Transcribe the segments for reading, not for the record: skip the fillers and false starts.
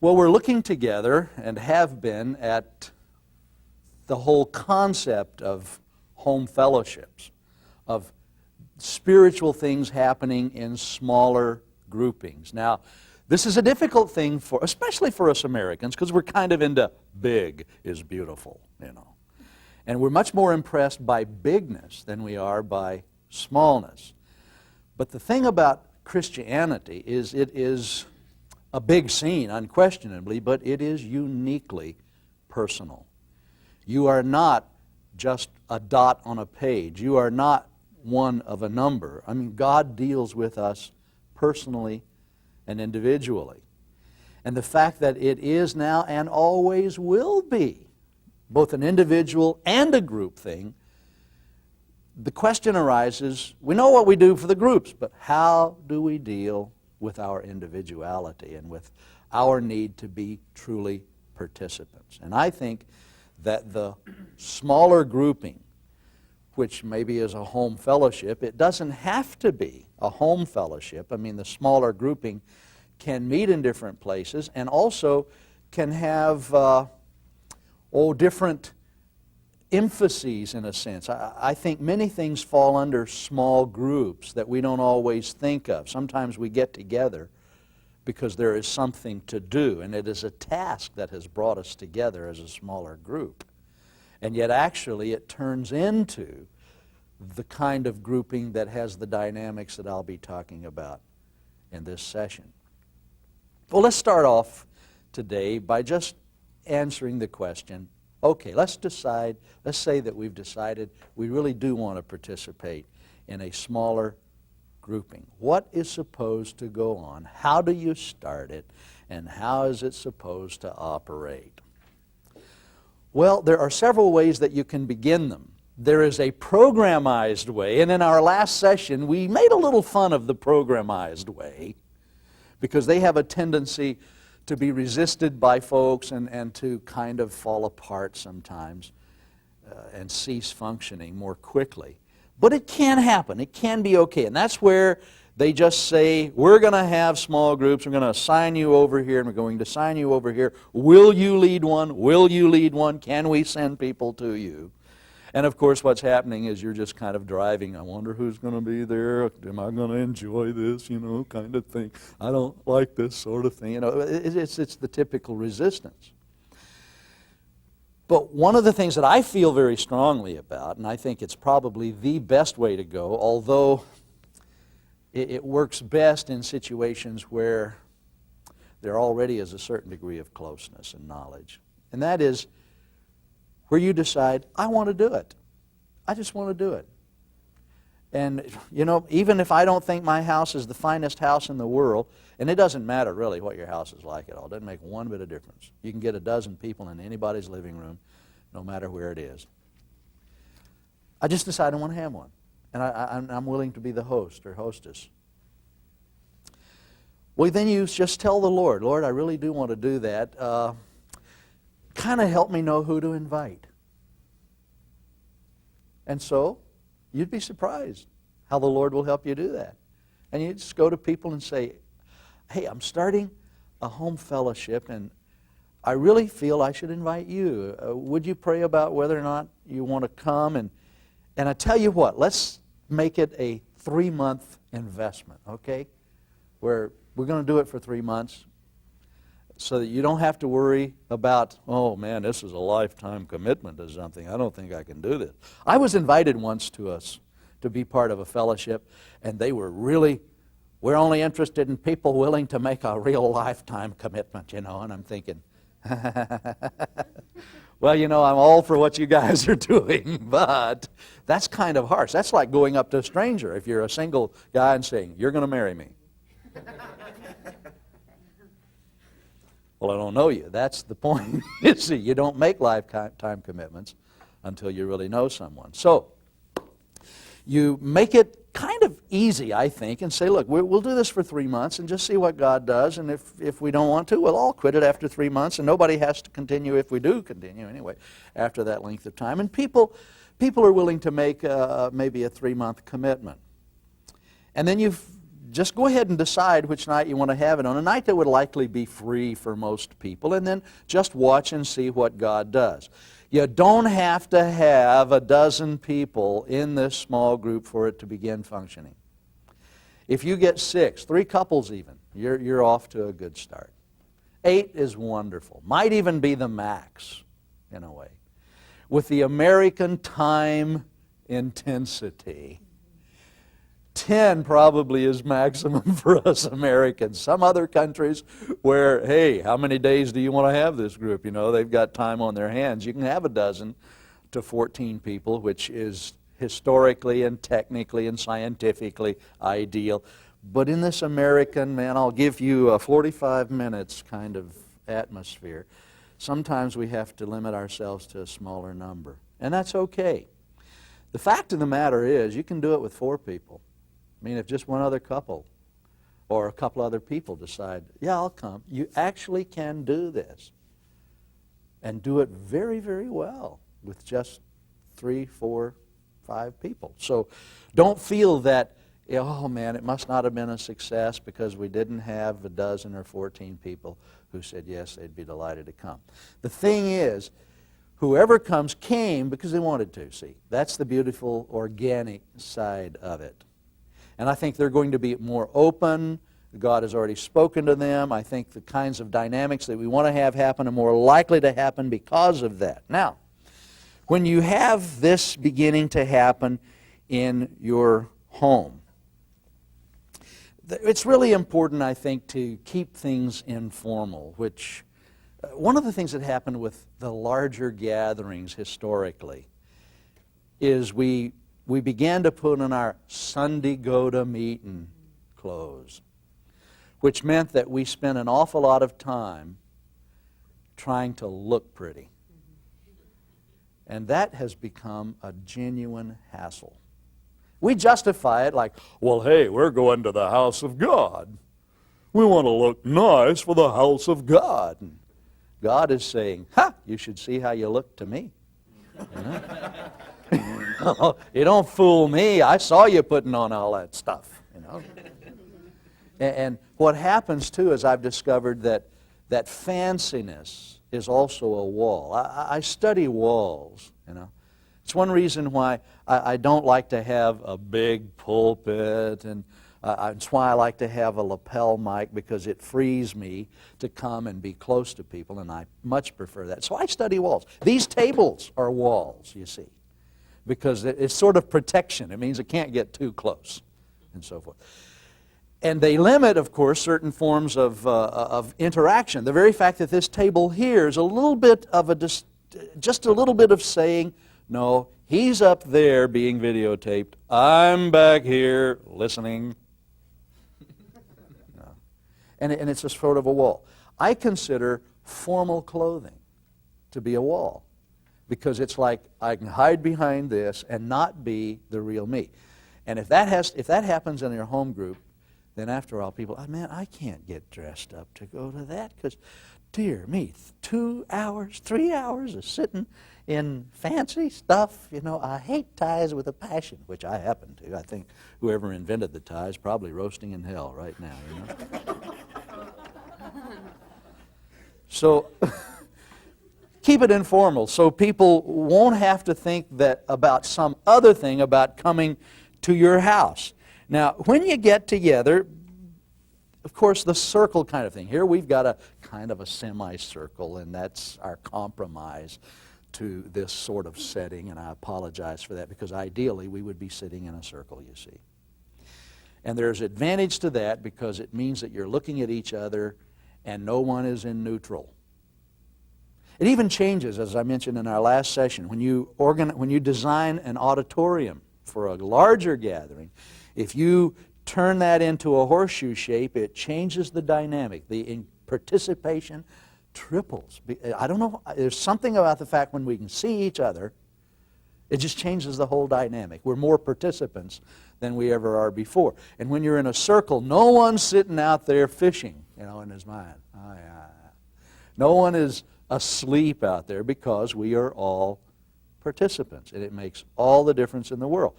Well, we're looking together, and have been, at the whole concept of home fellowships, of spiritual things happening in smaller groupings. Now, this is a difficult thing, especially for us Americans, because we're kind of into big is beautiful, you know. And we're much more impressed by bigness than we are by smallness. But the thing about Christianity is it is a big scene, unquestionably, but it is uniquely personal. You are not just a dot on a page. You are not one of a number. I mean, God deals with us personally and individually. And the fact that it is now and always will be both an individual and a group thing, the question arises, we know what we do for the groups, but how do we deal with our individuality and with our need to be truly participants? And I think that the smaller grouping, which maybe is a home fellowship, it doesn't have to be a home fellowship. I mean, the smaller grouping can meet in different places and also can have different emphases, in a sense. I think many things fall under small groups that we don't always think of. Sometimes we get together because there is something to do, and it is a task that has brought us together as a smaller group. And yet actually it turns into the kind of grouping that has the dynamics that I'll be talking about in this session. Well, let's start off today by just answering the question, okay, let's say that we've decided we really do want to participate in a smaller grouping. What is supposed to go on? How do you start it? And how is it supposed to operate? Well, there are several ways that you can begin them. There is a programized way, and in our last session we made a little fun of the programized way because they have a tendency to be resisted by folks and to kind of fall apart sometimes and cease functioning more quickly. But it can happen. It can be okay. And that's where they just say, we're going to have small groups. We're going to assign you over here, and we're going to assign you over here. Will you lead one? Will you lead one? Can we send people to you? And of course what's happening is you're just kind of driving, I wonder who's going to be there, am I going to enjoy this, you know, kind of thing. I don't like this sort of thing. You know, it's the typical resistance. But one of the things that I feel very strongly about, and I think it's probably the best way to go, although it works best in situations where there already is a certain degree of closeness and knowledge, and that is where you decide, I want to do it. I just want to do it. And, you know, even if I don't think my house is the finest house in the world, and it doesn't matter really what your house is like at all. It doesn't make one bit of difference. You can get a dozen people in anybody's living room, no matter where it is. I just decide I want to have one. And I'm willing to be the host or hostess. Well, then you just tell the Lord, Lord, I really do want to do that. Kind of help me know who to invite. And so, you'd be surprised how the Lord will help you do that. And you just go to people and say, hey, I'm starting a home fellowship, and I really feel I should invite you. Would you pray about whether or not you want to come? And I tell you what, let's make it a 3-month investment, okay? Where we're going to do it for 3 months, so that you don't have to worry about, oh man, this is a lifetime commitment to something. I don't think I can do this. I was invited once to be part of a fellowship, and they were really, we're only interested in people willing to make a real lifetime commitment, you know, and I'm thinking, well, you know, I'm all for what you guys are doing, but that's kind of harsh. That's like going up to a stranger if you're a single guy and saying, you're going to marry me. Well, I don't know you. That's the point. You see, you don't make lifetime commitments until you really know someone. So, you make it kind of easy, I think, and say, look, we'll do this for 3 months and just see what God does, and if we don't want to, we'll all quit it after 3 months, and nobody has to continue if we do continue anyway after that length of time. And people are willing to make maybe a 3-month commitment. And then you just go ahead and decide which night you want to have it on, a night that would likely be free for most people, and then just watch and see what God does. You don't have to have a dozen people in this small group for it to begin functioning. If you get 6, 3 couples even, you're off to a good start. 8 is wonderful. Might even be the max, in a way. With the American time intensity, 10 probably is maximum for us Americans. Some other countries where, hey, how many days do you want to have this group? You know, they've got time on their hands. You can have a dozen to 14 people, which is historically and technically and scientifically ideal. But in this American, man, I'll give you a 45 minutes kind of atmosphere. Sometimes we have to limit ourselves to a smaller number. And that's okay. The fact of the matter is, you can do it with 4 people. I mean, if just one other couple or a couple other people decide, yeah, I'll come, you actually can do this and do it very, very well with just 3, 4, 5 people. So don't feel that, oh man, it must not have been a success because we didn't have a dozen or 14 people who said yes, they'd be delighted to come. The thing is, whoever comes came because they wanted to, see. That's the beautiful organic side of it. And I think they're going to be more open. God has already spoken to them. I think the kinds of dynamics that we want to have happen are more likely to happen because of that. Now, when you have this beginning to happen in your home, it's really important, I think, to keep things informal, which one of the things that happened with the larger gatherings historically is we began to put on our Sunday go-to-meeting clothes, which meant that we spent an awful lot of time trying to look pretty. And that has become a genuine hassle. We justify it like, well, hey, we're going to the house of God. We want to look nice for the house of God. And God is saying, ha, you should see how you look to me. You know? You don't fool me. I saw you putting on all that stuff. You know? And what happens, too, is I've discovered that fanciness is also a wall. I study walls, you know. It's one reason why I don't like to have a big pulpit, and it's why I like to have a lapel mic, because it frees me to come and be close to people, and I much prefer that. So I study walls. These tables are walls, you see, because it's sort of protection. It means it can't get too close, and so forth. And they limit, of course, certain forms of interaction. The very fact that this table here is a little bit of just a little bit of saying, no, he's up there being videotaped. I'm back here listening. No. And it's a sort of a wall. I consider formal clothing to be a wall, because it's like I can hide behind this and not be the real me. And if that happens in your home group, then after all, people, man, I can't get dressed up to go to that, because, dear me, 2 hours, 3 hours of sitting in fancy stuff. You know, I hate ties with a passion, which I happen to. I think whoever invented the tie is probably roasting in hell right now, you know. So keep it informal so people won't have to think that about some other thing about coming to your house. Now, when you get together, of course, the circle kind of thing. Here we've got a kind of a semicircle, and that's our compromise to this sort of setting, and I apologize for that, because ideally we would be sitting in a circle, you see. And there's advantage to that, because it means that you're looking at each other and no one is in neutral. It even changes, as I mentioned in our last session, when you design an auditorium for a larger gathering. If you turn that into a horseshoe shape, it changes the dynamic. The participation triples. I don't know, there's something about the fact when we can see each other, it just changes the whole dynamic. We're more participants than we ever are before. And when you're in a circle, no one's sitting out there fishing, you know, in his mind. Oh, yeah. No one is asleep out there, because we are all participants, and it makes all the difference in the world.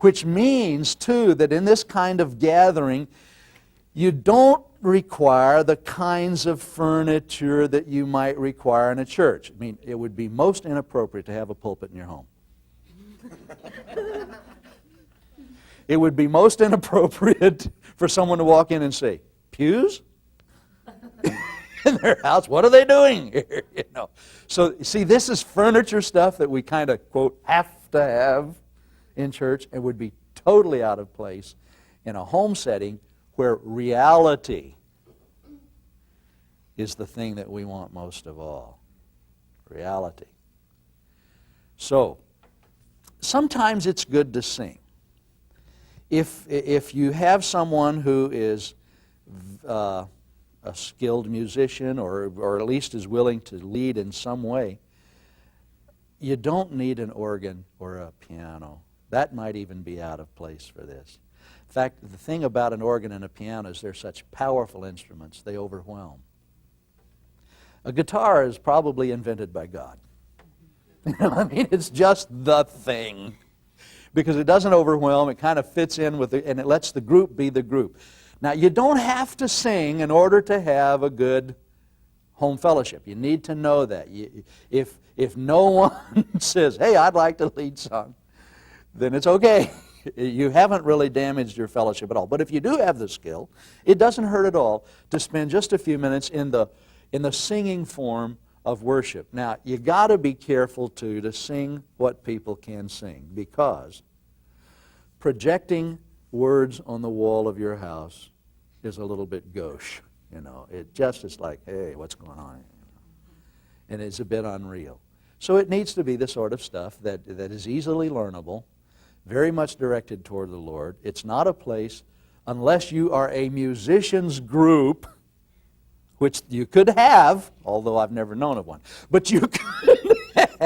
Which means, too, that in this kind of gathering, You don't require the kinds of furniture that you might require in a church. I mean, it would be most inappropriate to have a pulpit in your home. It would be most inappropriate for someone to walk in and say, pews? In their house, what are they doing here? You know. So, see, this is furniture stuff that we kind of, quote, have to have in church and would be totally out of place in a home setting where reality is the thing that we want most of all. Reality. So, sometimes it's good to sing. If you have someone who is a skilled musician or at least is willing to lead in some way, you don't need an organ or a piano. That might even be out of place for this. In fact, the thing about an organ and a piano is they're such powerful instruments, they overwhelm. A guitar is probably invented by God. You know, I mean, it's just the thing. Because it doesn't overwhelm, it kind of fits in with and it lets the group be the group. Now, you don't have to sing in order to have a good home fellowship. You need to know that. If no one says, hey, I'd like to lead song, then it's okay. You haven't really damaged your fellowship at all. But if you do have the skill, it doesn't hurt at all to spend just a few minutes in the singing form of worship. Now, you got to be careful, too, to sing what people can sing, because projecting words on the wall of your house is a little bit gauche. You know, it just is like, hey, what's going on? And it's a bit unreal. So it needs to be the sort of stuff that is easily learnable, very much directed toward the Lord. It's not a place, unless you are a musicians group, which you could have, although I've never known of one, but you could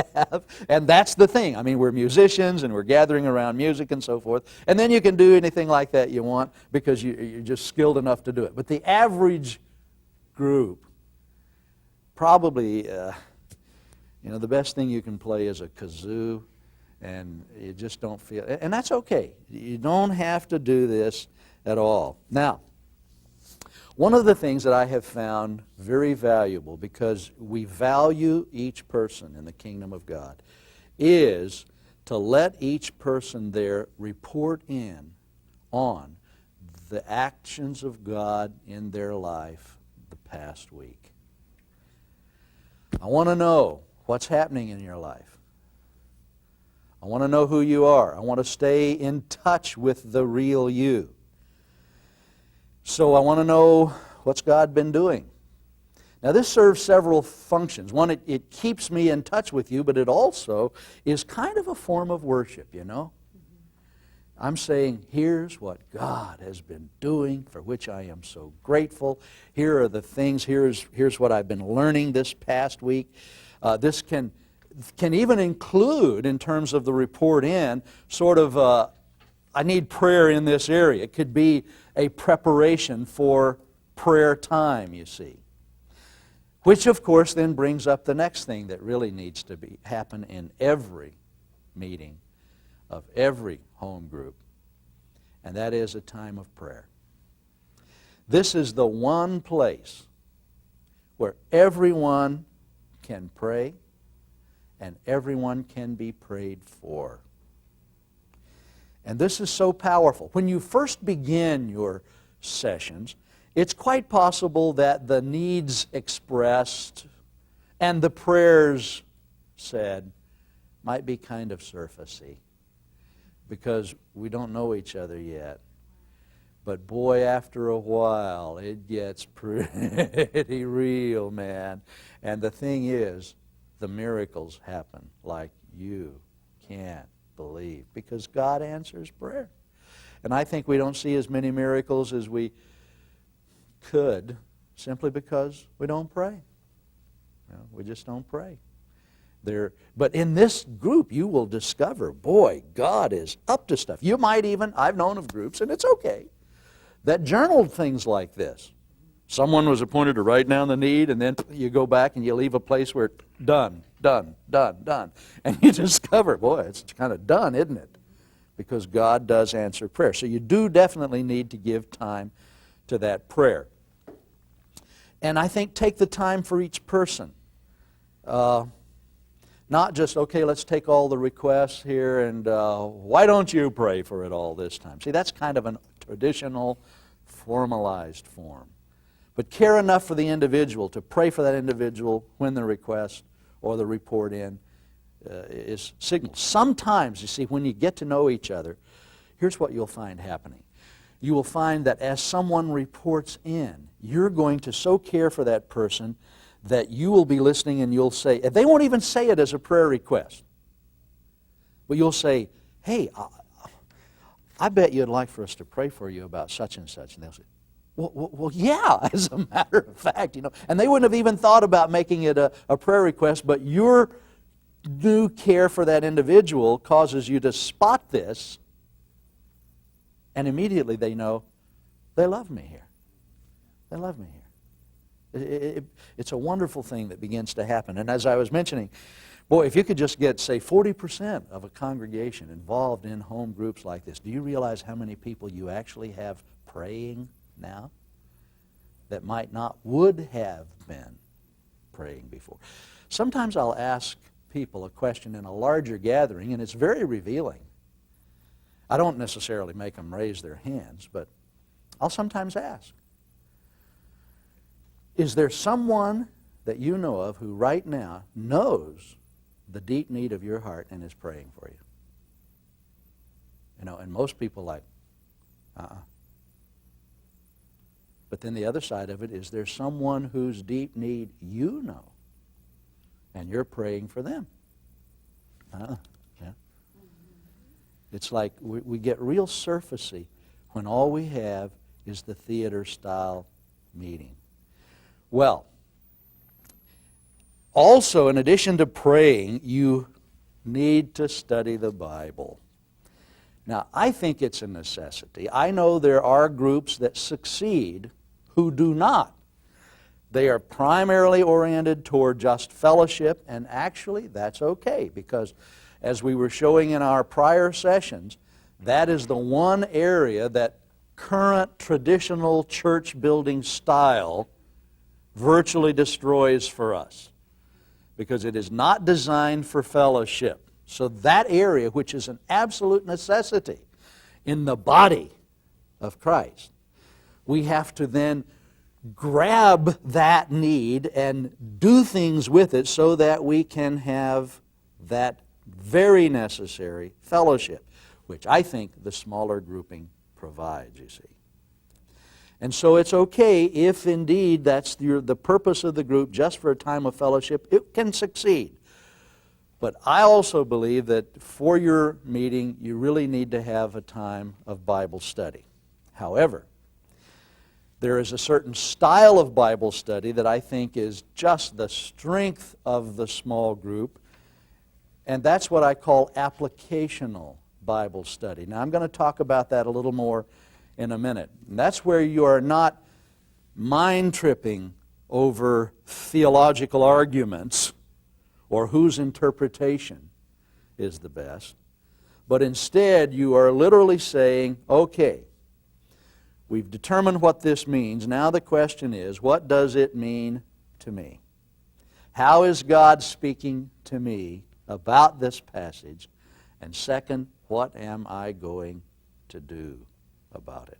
have, and that's the thing. I mean, we're musicians and we're gathering around music and so forth, and then you can do anything like that you want because you're just skilled enough to do it. But the average group, probably, the best thing you can play is a kazoo, and you just don't feel, and that's okay. You don't have to do this at all. Now, one of the things that I have found very valuable, because we value each person in the kingdom of God, is to let each person there report in on the actions of God in their life the past week. I want to know what's happening in your life. I want to know who you are. I want to stay in touch with the real you. So I want to know, what's God been doing? Now, this serves several functions. One, it keeps me in touch with you, but it also is kind of a form of worship, you know? I'm saying, here's what God has been doing, for which I am so grateful. Here are the things, here's what I've been learning this past week. This can even include, in terms of the report in, sort of, I need prayer in this area. It could be a preparation for prayer time, you see. Which, of course, then brings up the next thing that really needs to happen in every meeting of every home group, and that is a time of prayer. This is the one place where everyone can pray and everyone can be prayed for. And this is so powerful. When you first begin your sessions, it's quite possible that the needs expressed and the prayers said might be kind of surfacey because we don't know each other yet. But boy, after a while, it gets pretty real, man. And the thing is, the miracles happen like you can't believe, because God answers prayer. And I think we don't see as many miracles as we could simply because we don't pray. We just don't pray. But in this group, you will discover, boy, God is up to stuff. You might even, I've known of groups, and it's okay, that journaled things like this. Someone was appointed to write down the need, and then you go back and you leave a place where done. And you discover, boy, it's kind of done, isn't it? Because God does answer prayer. So you do definitely need to give time to that prayer. And I think take the time for each person. Not just, okay, let's take all the requests here and why don't you pray for it all this time? See, that's kind of a traditional, formalized form. But care enough for the individual to pray for that individual when the request or the report in is signaled. Sometimes, you see, when you get to know each other, here's what you'll find happening. You will find that as someone reports in, you're going to so care for that person that you will be listening and you'll say, and they won't even say it as a prayer request, but you'll say, hey, I bet you'd like for us to pray for you about such and such. And they'll say, well, yeah, as a matter of fact, and they wouldn't have even thought about making it a prayer request, but your new care for that individual causes you to spot this, and immediately they know they love me here. They love me here. It's a wonderful thing that begins to happen. And as I was mentioning, boy, if you could just get, say, 40% of a congregation involved in home groups like this, do you realize how many people you actually have praying now that would have been praying before? Sometimes I'll ask people a question in a larger gathering, and it's very revealing. I don't necessarily make them raise their hands, but I'll sometimes ask, is there someone that you know of who right now knows the deep need of your heart and is praying for you? And most people are like, But then the other side of it is there's someone whose deep need you know, and you're praying for them. Yeah. It's like we get real surfacey when all we have is the theater-style meeting. Well, also, in addition to praying, you need to study the Bible. Now, I think it's a necessity. I know there are groups that succeed who do not. They are primarily oriented toward just fellowship, and actually that's okay, because as we were showing in our prior sessions, that is the one area that current traditional church building style virtually destroys for us, because it is not designed for fellowship. So that area, which is an absolute necessity in the body of Christ, we have to then grab that need and do things with it so that we can have that very necessary fellowship, which I think the smaller grouping provides, you see. And so it's okay if indeed that's the purpose of the group, just for a time of fellowship. It can succeed. But I also believe that for your meeting, you really need to have a time of Bible study. However, there is a certain style of Bible study that I think is just the strength of the small group, and that's what I call applicational Bible study. Now, I'm going to talk about that a little more in a minute. And that's where you are not mind-tripping over theological arguments or whose interpretation is the best, but instead you are literally saying, okay, we've determined what this means. Now the question is, what does it mean to me? How is God speaking to me about this passage? And second, what am I going to do about it?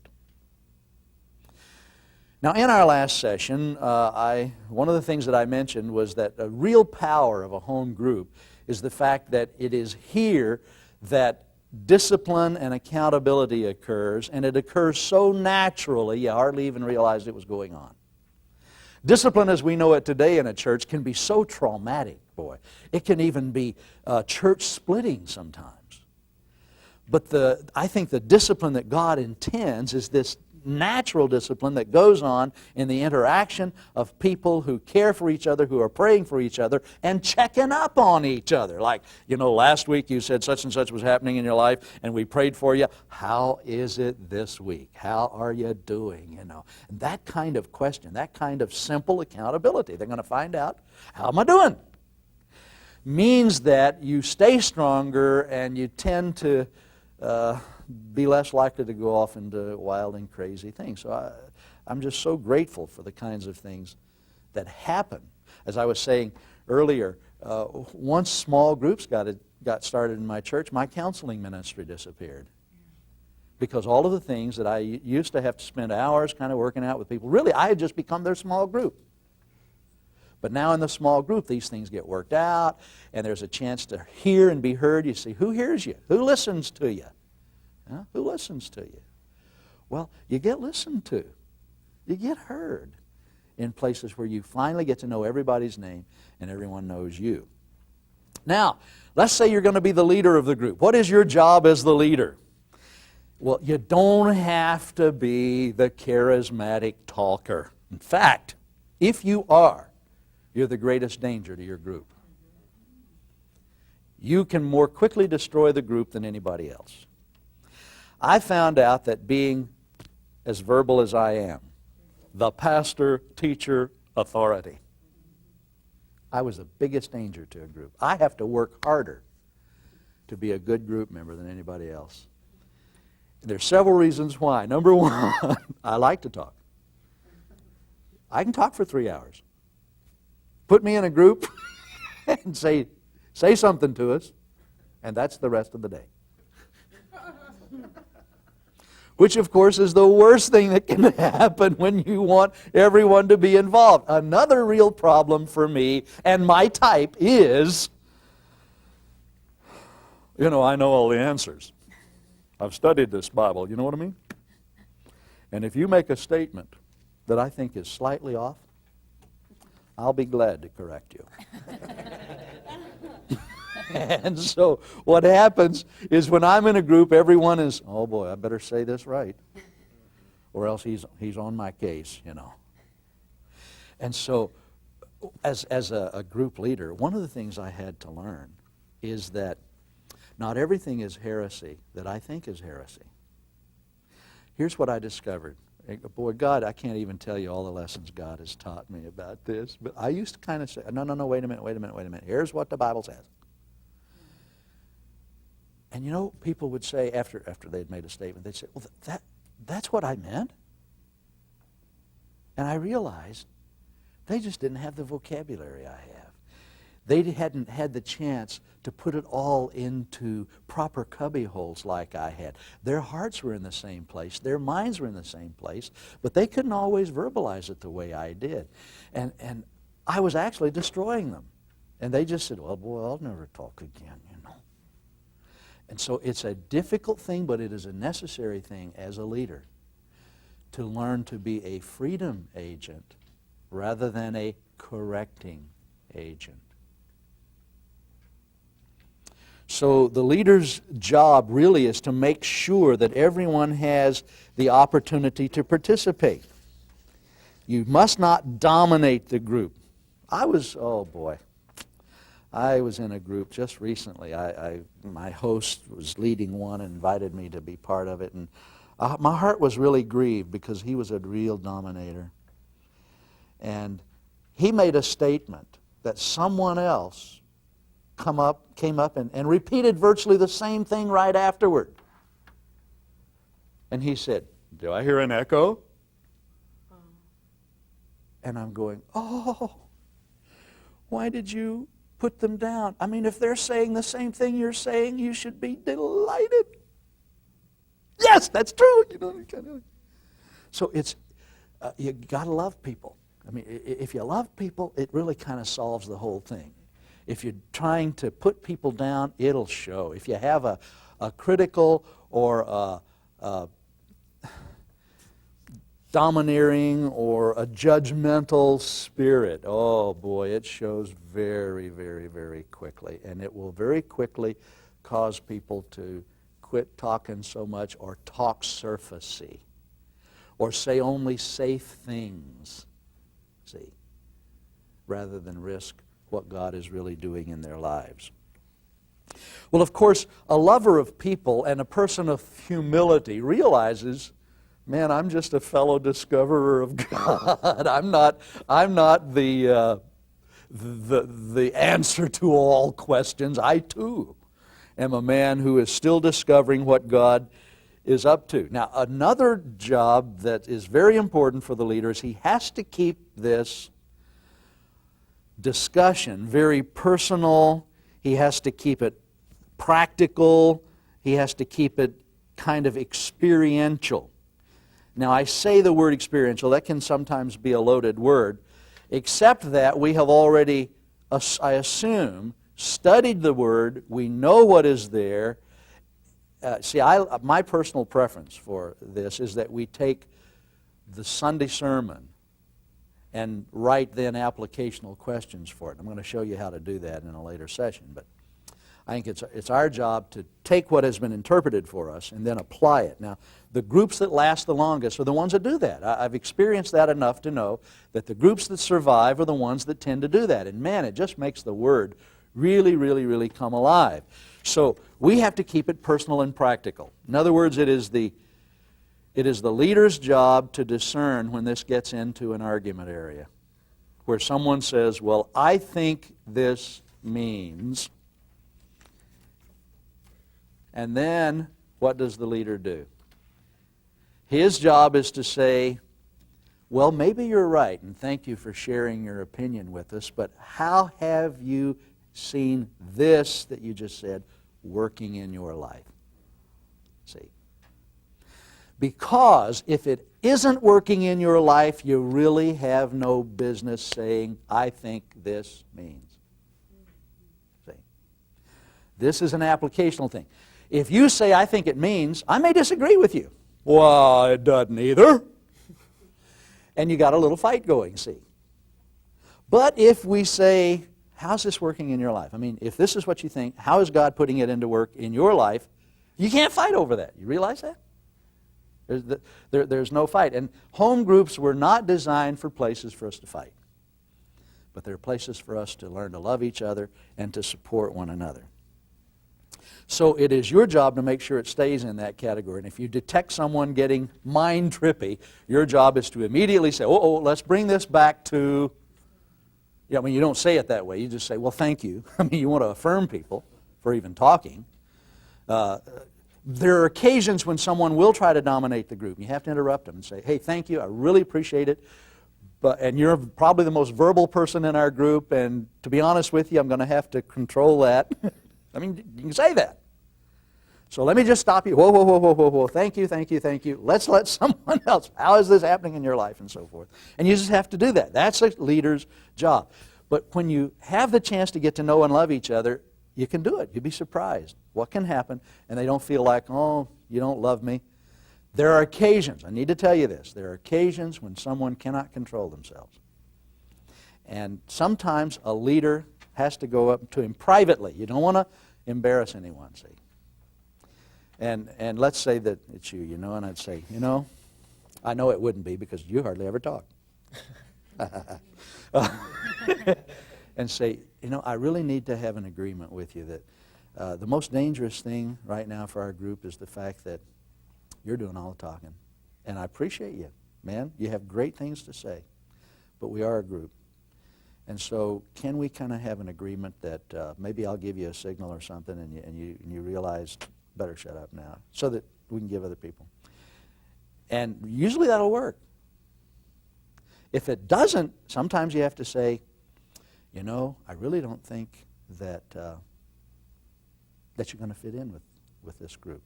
Now, in our last session, one of the things that I mentioned was that a real power of a home group is the fact that it is here that discipline and accountability occurs, and it occurs so naturally you hardly even realized it was going on. Discipline as we know it today in a church can be so traumatic, boy. It can even be church splitting sometimes. But I think the discipline that God intends is this natural discipline that goes on in the interaction of people who care for each other, who are praying for each other, and checking up on each other. Like, last week you said such and such was happening in your life, and we prayed for you. How is it this week? How are you doing? And that kind of question, that kind of simple accountability. They're going to find out, how am I doing? Means that you stay stronger and you tend to be less likely to go off into wild and crazy things. So I'm just so grateful for the kinds of things that happen. As I was saying earlier, once small groups got started in my church, my counseling ministry disappeared. Because all of the things that I used to have to spend hours kind of working out with people, really, I had just become their small group. But now in the small group, these things get worked out, and there's a chance to hear and be heard. You see, who hears you? Who listens to you? Huh? Who listens to you? Well, you get listened to. You get heard in places where you finally get to know everybody's name and everyone knows you. Now, let's say you're going to be the leader of the group. What is your job as the leader? Well, you don't have to be the charismatic talker. In fact, if you are, you're the greatest danger to your group. You can more quickly destroy the group than anybody else. I found out that being as verbal as I am, the pastor, teacher, authority, I was the biggest danger to a group. I have to work harder to be a good group member than anybody else. There's several reasons why. Number one, I like to talk. I can talk for 3 hours. Put me in a group and say something to us, and that's the rest of the day. Which, of course, is the worst thing that can happen when you want everyone to be involved. Another real problem for me and my type is, I know all the answers. I've studied this Bible, you know what I mean? And if you make a statement that I think is slightly off, I'll be glad to correct you. And so what happens is when I'm in a group, everyone is, oh boy, I better say this right, or else he's on my case, And so as a group leader, one of the things I had to learn is that not everything is heresy that I think is heresy. Here's what I discovered. Boy, God, I can't even tell you all the lessons God has taught me about this. But I used to kind of say, no, wait a minute. Here's what the Bible says. And people would say, after they'd made a statement, they'd say, well, that's what I meant. And I realized they just didn't have the vocabulary I have. They hadn't had the chance to put it all into proper cubby holes like I had. Their hearts were in the same place. Their minds were in the same place. But they couldn't always verbalize it the way I did. And I was actually destroying them. And they just said, well, boy, I'll never talk again, And so it's a difficult thing, but it is a necessary thing as a leader to learn to be a freedom agent rather than a correcting agent. So the leader's job really is to make sure that everyone has the opportunity to participate. You must not dominate the group. I was in a group just recently. My host was leading one and invited me to be part of it. And my heart was really grieved because he was a real dominator. And he made a statement that someone else came up and repeated virtually the same thing right afterward. And he said, do I hear an echo? And I'm going, why did you put them down? I mean, if they're saying the same thing you're saying, you should be delighted. Yes, that's true. So it's, you got to love people. I mean, if you love people, it really kind of solves the whole thing. If you're trying to put people down, it'll show. If you have a critical or a domineering or a judgmental spirit, oh boy, it shows very, very, very quickly. And it will very quickly cause people to quit talking so much or talk surfacey or say only safe things, rather than risk what God is really doing in their lives. Well, of course, a lover of people and a person of humility realizes, man, I'm just a fellow discoverer of God. I'm not the answer to all questions. I too am a man who is still discovering what God is up to. Now, another job that is very important for the leader is he has to keep this discussion very personal. He has to keep it practical. He has to keep it kind of experiential. Now, I say the word experiential. That can sometimes be a loaded word, except that we have already, I assume, studied the Word. We know what is there. My personal preference for this is that we take the Sunday sermon and write then applicational questions for it. I'm going to show you how to do that in a later session, but I think it's our job to take what has been interpreted for us and then apply it. Now, the groups that last the longest are the ones that do that. I've experienced that enough to know that the groups that survive are the ones that tend to do that. And man, it just makes the Word really, really, really come alive. So we have to keep it personal and practical. In other words, it is the leader's job to discern when this gets into an argument area, where someone says, well, I think this means... And then, what does the leader do? His job is to say, well, maybe you're right, and thank you for sharing your opinion with us, but how have you seen this that you just said working in your life? See? Because if it isn't working in your life, you really have no business saying, I think this means. See? This is an applicational thing. If you say, I think it means, I may disagree with you. Well, it doesn't either. And you got a little fight going, see. But if we say, how's this working in your life? I mean, if this is what you think, how is God putting it into work in your life? You can't fight over that. You realize that? There's no fight. And home groups were not designed for places for us to fight. But they're places for us to learn to love each other and to support one another. So it is your job to make sure it stays in that category. And if you detect someone getting mind trippy, your job is to immediately say, let's bring this back to... I mean, you don't say it that way. You just say, well, thank you. I mean, you want to affirm people for even talking. There are occasions when someone will try to dominate the group. You have to interrupt them and say, hey, thank you. I really appreciate it. And you're probably the most verbal person in our group, and to be honest with you, I'm going to have to control that. I mean, you can say that. So let me just stop you. Whoa. Thank you. Let's let someone else. How is this happening in your life and so forth? And you just have to do that. That's a leader's job. But when you have the chance to get to know and love each other, you can do it. You'd be surprised what can happen, and they don't feel like, oh, you don't love me. There are occasions, I need to tell you this, there are occasions when someone cannot control themselves. And sometimes a leader has to go up to him privately. You don't want to embarrass anyone, see. And let's say that it's you, and I'd say, I know it wouldn't be because you hardly ever talk. And say, I really need to have an agreement with you that the most dangerous thing right now for our group is the fact that you're doing all the talking. And I appreciate you, man. You have great things to say. But we are a group. And so can we kind of have an agreement that maybe I'll give you a signal or something and you realize, better shut up now, so that we can give other people. And usually that'll work. If it doesn't, sometimes you have to say, I really don't think that you're going to fit in with this group.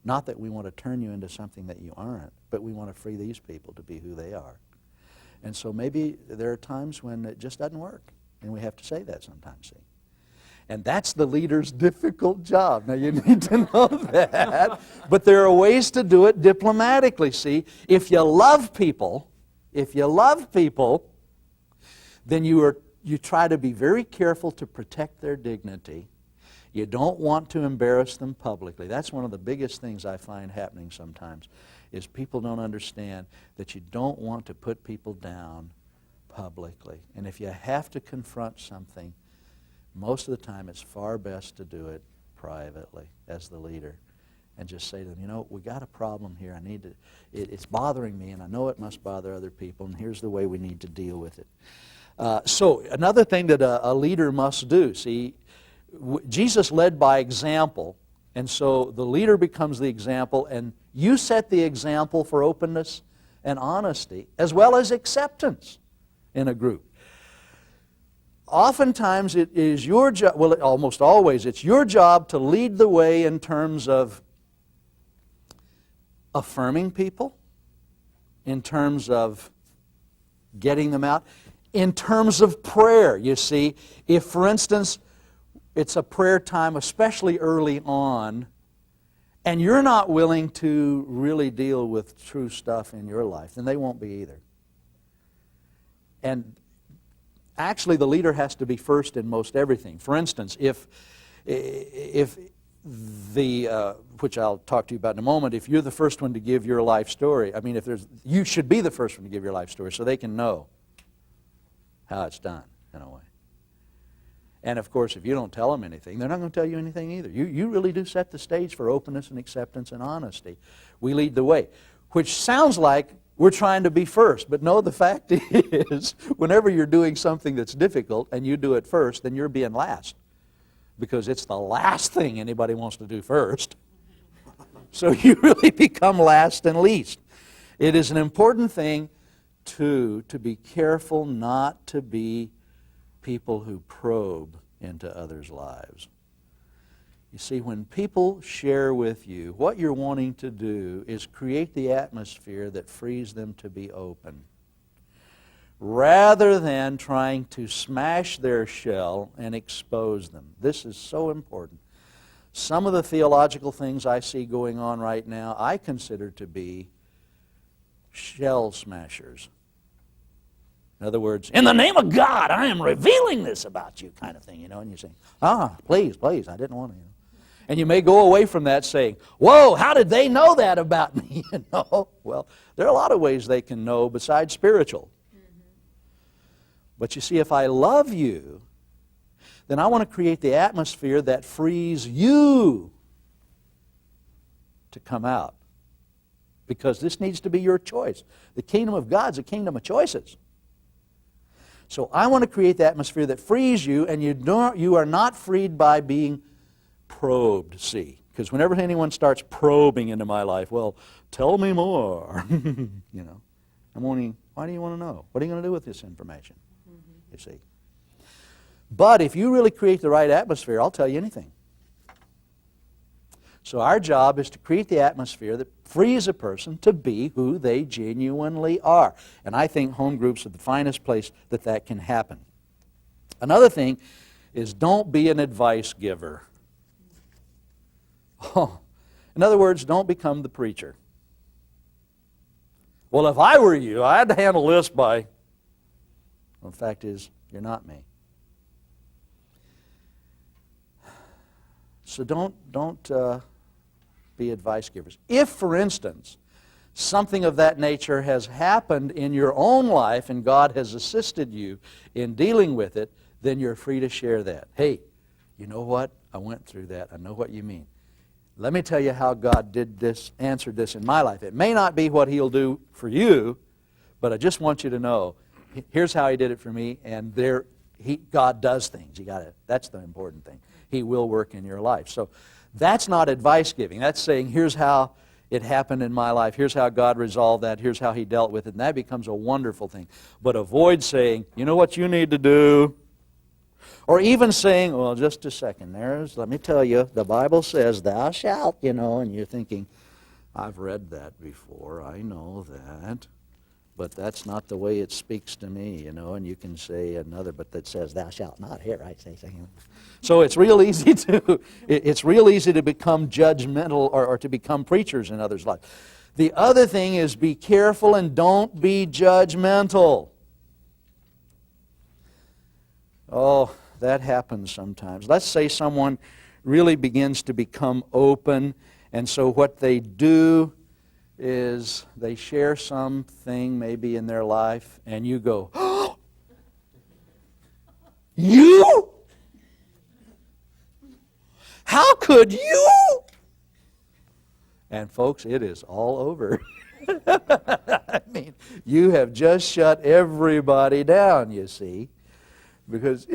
Not that we want to turn you into something that you aren't, but we want to free these people to be who they are. And so maybe there are times when it just doesn't work, and we have to say that sometimes, see. And that's the leader's difficult job. Now, you need to know that. But there are ways to do it diplomatically, see. If you love people, then you try to be very careful to protect their dignity. You don't want to embarrass them publicly. That's one of the biggest things I find happening sometimes, is people don't understand that you don't want to put people down publicly. And if you have to confront something, most of the time it's far best to do it privately as the leader and just say to them, we got a problem here. It's bothering me, and I know it must bother other people, and here's the way we need to deal with it. So another thing that a leader must do, see, Jesus led by example, And so the leader becomes the example, and you set the example for openness and honesty, as well as acceptance in a group. Oftentimes it is your job, well, almost always, it's your job to lead the way in terms of affirming people, in terms of getting them out, in terms of prayer. You see, if, for instance, it's a prayer time, especially early on, and you're not willing to really deal with true stuff in your life, then they won't be either. And actually, the leader has to be first in most everything. For instance, if the, which I'll talk to you about in a moment, if you're the first one to give your life story, I mean, you should be the first one to give your life story so they can know how it's done, in a way. And of course, if you don't tell them anything, they're not going to tell you anything either. You really do set the stage for openness and acceptance and honesty. We lead the way, which sounds like we're trying to be first. But no, the fact is, whenever you're doing something that's difficult and you do it first, then you're being last. Because it's the last thing anybody wants to do first. So you really become last and least. It is an important thing, too, to be careful not to be people who probe into others' lives. You see, when people share with you, what you're wanting to do is create the atmosphere that frees them to be open, rather than trying to smash their shell and expose them. This is so important. Some of the theological things I see going on right now, I consider to be shell smashers. In other words, in the name of God, I am revealing this about you, kind of thing, and you're saying, please, I didn't want to, And you may go away from that saying, whoa, how did they know that about me? Well, there are a lot of ways they can know besides spiritual. But you see, if I love you, then I want to create the atmosphere that frees you to come out. Because this needs to be your choice. The kingdom of God's a kingdom of choices. So I want to create the atmosphere that frees you, and you are not freed by being probed, see. Because whenever anyone starts probing into my life, well, tell me more. I'm wondering, why do you want to know? What are you going to do with this information? You see. But if you really create the right atmosphere, I'll tell you anything. So our job is to create the atmosphere that frees a person to be who they genuinely are. And I think home groups are the finest place that can happen. Another thing is, don't be an advice giver. In other words, don't become the preacher. Well, if I were you, I'd handle this by... Well, the fact is, you're not me. So don't be advice givers. If, for instance, something of that nature has happened in your own life and God has assisted you in dealing with it, then you're free to share that. Hey, you know what? I went through that. I know what you mean. Let me tell you how God did this, answered this in my life. It may not be what He'll do for you, but I just want you to know, here's how He did it for me, and God does things. That's the important thing. He will work in your life. So that's not advice giving. That's saying, here's how it happened in my life. Here's how God resolved that. Here's how He dealt with it. And that becomes a wonderful thing. But avoid saying, you know what you need to do? Or even saying, well, just a second, let me tell you, the Bible says, thou shalt, and you're thinking, I've read that before, I know that, but that's not the way it speaks to me, and you can say another, but that says, thou shalt not. Here, I say, so it's real easy to become judgmental or to become preachers in others' lives. The other thing is, be careful and don't be judgmental. Oh, that happens sometimes. Let's say someone really begins to become open, and so what they do is they share something maybe in their life, and you go, oh, you? How could you? And folks, it is all over. I mean, you have just shut everybody down, you see. Because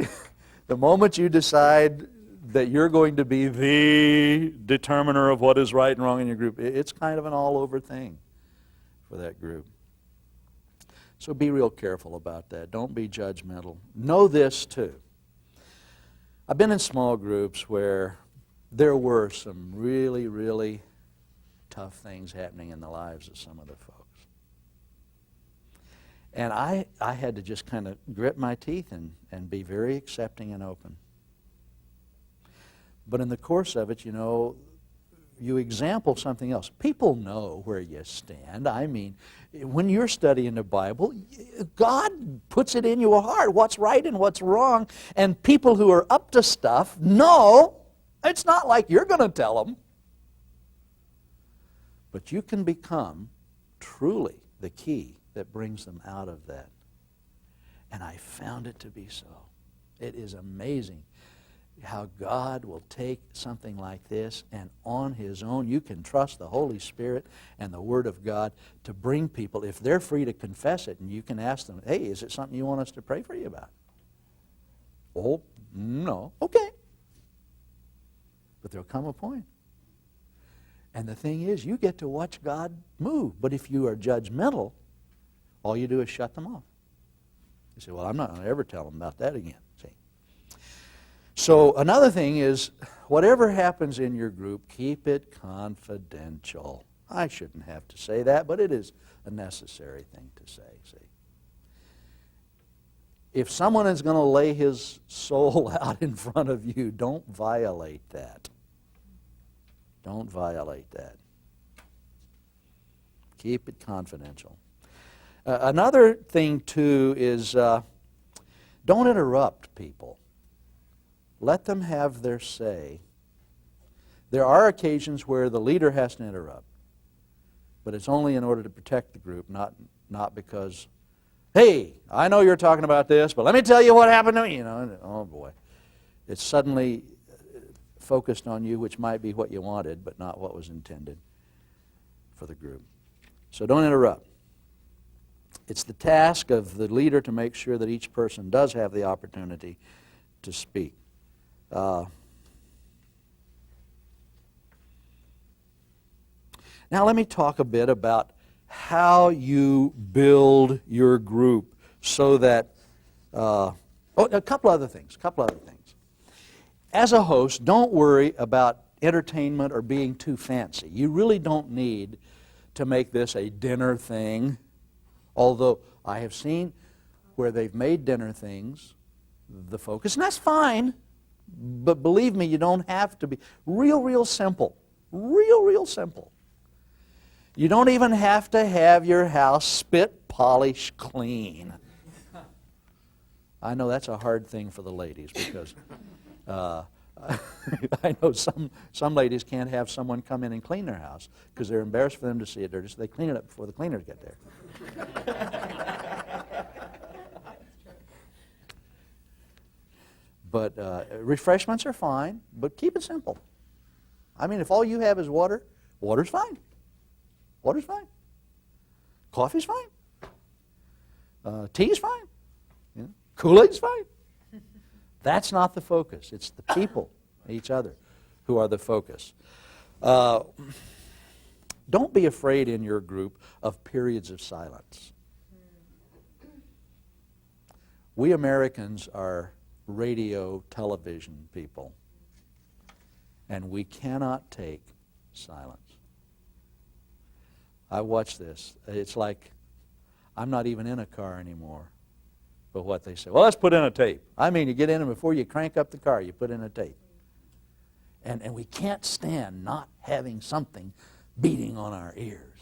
the moment you decide that you're going to be the determiner of what is right and wrong in your group. It's kind of an all-over thing for that group. So be real careful about that. Don't be judgmental. Know this, too. I've been in small groups where there were some really, really tough things happening in the lives of some of the folks. And I had to just kind of grit my teeth and be very accepting and open. But in the course of it, you example something else. People know where you stand. I mean, when you're studying the Bible, God puts it in your heart, what's right and what's wrong. And people who are up to stuff know. It's not like you're going to tell them. But you can become truly the key that brings them out of that. And I found it to be so. It is amazing how God will take something like this and on His own, you can trust the Holy Spirit and the Word of God to bring people, if they're free to confess it, and you can ask them, hey, is it something you want us to pray for you about? Oh, no. Okay. But there'll come a point. And the thing is, you get to watch God move. But if you are judgmental, all you do is shut them off. You say, well, I'm not going to ever tell them about that again. See? So another thing is, whatever happens in your group, keep it confidential. I shouldn't have to say that, but it is a necessary thing to say. See? If someone is going to lay his soul out in front of you, don't violate that. Don't violate that. Keep it confidential. Another thing, too, is don't interrupt people. Let them have their say. There are occasions where the leader has to interrupt, but it's only in order to protect the group, not because, hey, I know you're talking about this, but let me tell you what happened to me. Oh boy. It's suddenly focused on you, which might be what you wanted, but not what was intended for the group. So don't interrupt. It's the task of the leader to make sure that each person does have the opportunity to speak. Now let me talk a bit about how you build your group so that, a couple other things. As a host, don't worry about entertainment or being too fancy. You really don't need to make this a dinner thing, although I have seen where they've made dinner things the focus, and that's fine, but believe me, you don't have to be. Real simple. Real simple. You don't even have to have your house spit, polish, clean. I know that's a hard thing for the ladies because I know some ladies can't have someone come in and clean their house because they're embarrassed for them to see it dirty, so they clean it up before the cleaners get there. But refreshments are fine, but keep it simple. I mean, if all you have is water, water's fine. Water's fine. Coffee's fine. Tea's fine. Kool-Aid's fine. That's not the focus. It's the people, each other, who are the focus. Don't be afraid in your group of periods of silence. We Americans are radio, television people, and we cannot take silence. I watch this. It's like I'm not even in a car anymore. But what they say, well, let's put in a tape. I mean, you get in and before you crank up the car, you put in a tape. And we can't stand not having something beating on our ears.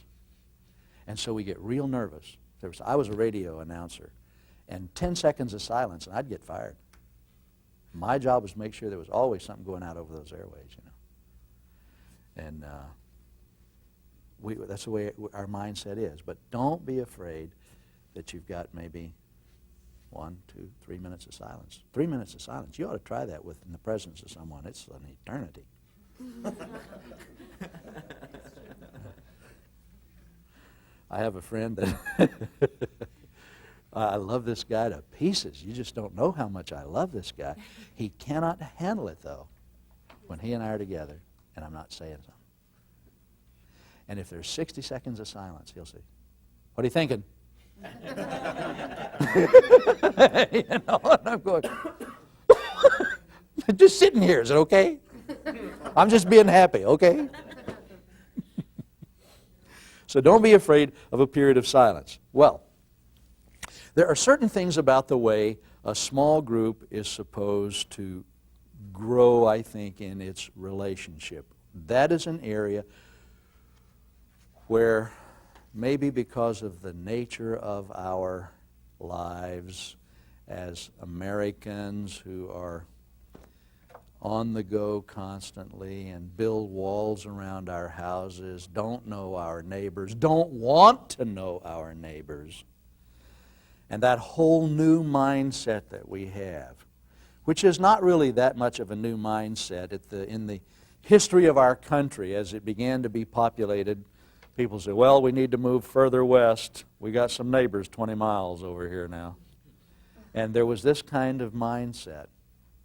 And so we get real nervous. I was a radio announcer, and 10 seconds of silence, and I'd get fired. My job was to make sure there was always something going out over those airways, And that's the way our mindset is. But don't be afraid that you've got maybe 1, 2, 3 minutes of silence. 3 minutes of silence. You ought to try that in the presence of someone. It's an eternity. I have a friend that I love this guy to pieces. You just don't know how much I love this guy. He cannot handle it, though, when he and I are together and I'm not saying something. And if there's 60 seconds of silence, he'll say, "What are you thinking?" You know, and I'm going, "Just sitting here, is it okay? I'm just being happy, okay?" So don't be afraid of a period of silence. Well, there are certain things about the way a small group is supposed to grow, I think, in its relationship. That is an area where maybe because of the nature of our lives as Americans who are on the go constantly and build walls around our houses, don't know our neighbors, don't want to know our neighbors, and that whole new mindset that we have, which is not really that much of a new mindset. In the history of our country, as it began to be populated, people say, "Well, we need to move further west. We got some neighbors 20 miles over here now." And there was this kind of mindset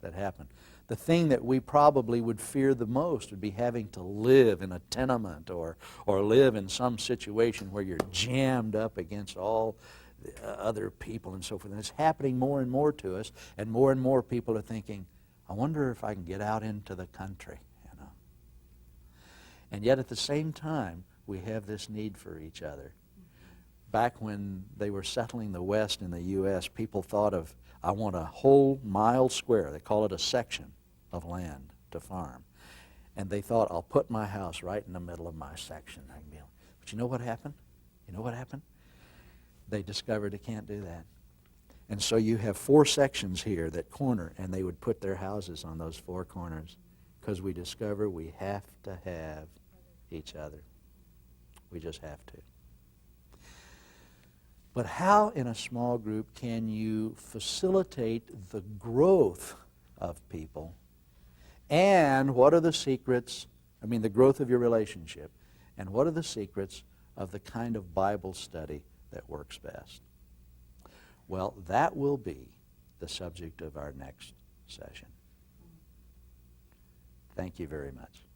that happened. The thing that we probably would fear the most would be having to live in a tenement or live in some situation where you're jammed up against all the other people and so forth. And it's happening more and more to us, and more people are thinking, "I wonder if I can get out into the country," you know. And yet at the same time, we have this need for each other. Back when they were settling the West in the U.S., people thought of, "I want a whole mile square." They call it a section of land to farm. And they thought, "I'll put my house right in the middle of my section." But you know what happened? You know what happened? They discovered they can't do that. And so you have 4 sections here that corner, and they would put their houses on those 4 corners because we discover we have to have each other. We just have to. But how in a small group can you facilitate the growth of people? And what are the secrets, the growth of your relationship, and what are the secrets of the kind of Bible study that works best? Well, that will be the subject of our next session. Thank you very much.